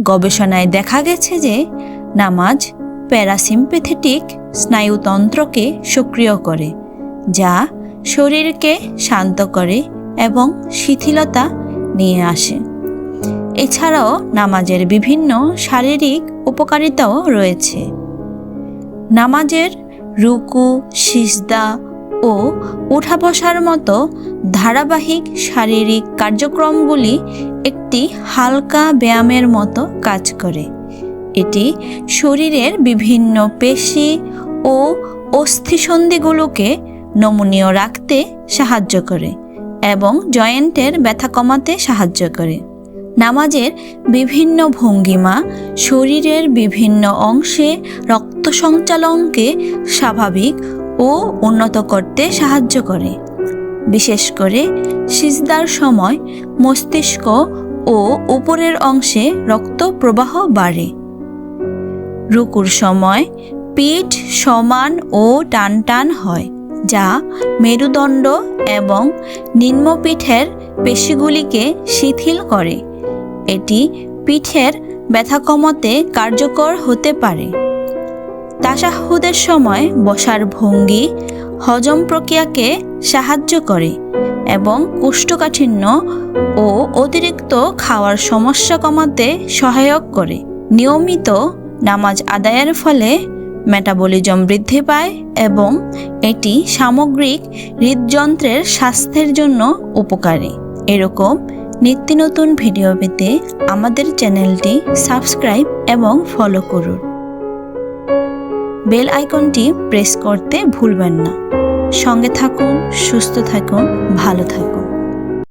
গবেষণায় দেখা গেছে যে নামাজ প্যারাসিম্প্যাথেটিক স্নায়ুতন্ত্রকে সক্রিয় করে, যা শরীরকে শান্ত করে এবং শিথিলতা নিয়ে আসে। এছাড়াও নামাজের বিভিন্ন শারীরিক উপকারিতাও রয়েছে। নামাজের রুকু, সিজদা ও উঠা বসার মতো ধারাবাহিক শারীরিক কার্যক্রমগুলি একটি হালকা ব্যায়ামের মতো কাজ করে। এটি শরীরের বিভিন্ন পেশি ও অস্থিসন্ধিগুলোকে নমনীয় রাখতে সাহায্য করে এবং জয়েন্টের ব্যথা কমাতে সাহায্য করে। নামাজের বিভিন্ন ভঙ্গিমা শরীরের বিভিন্ন অংশে রক্ত সঞ্চালনকে স্বাভাবিক ও উন্নত করতে সাহায্য করে। বিশেষ করে সিজদার সময় মস্তিষ্ক ও উপরের অংশে রক্ত প্রবাহ বাড়ে। রুকুর সময় পিঠ সমান ও টান টান হয়, যা মেরুদণ্ড এবং নিম্নপিঠের পেশিগুলিকে শিথিল করে। এটি পিঠের ব্যথা কমাতে কার্যকর হতে পারে। তাশাহুদের সময় বসার ভঙ্গি হজম প্রক্রিয়াকে সাহায্য করে এবং কোষ্ঠকাঠিন্য ও অতিরিক্ত খাওয়ার সমস্যা কমাতে সহায়ক করে। নিয়মিত নামাজ আদায়ের ফলে মেটাবলিজম বৃদ্ধি পায় এবং এটি সামগ্রিক হৃদযন্ত্রের স্বাস্থ্যের জন্য উপকারী। এরকম নিত্য নতুন ভিডিও পেতে আমাদের চ্যানেলটি সাবস্ক্রাইব এবং ফলো করুন। বেল আইকনটি প্রেস করতে ভুলবেন না। সঙ্গে থাকুন, সুস্থ থাকুন, ভালো থাকুন।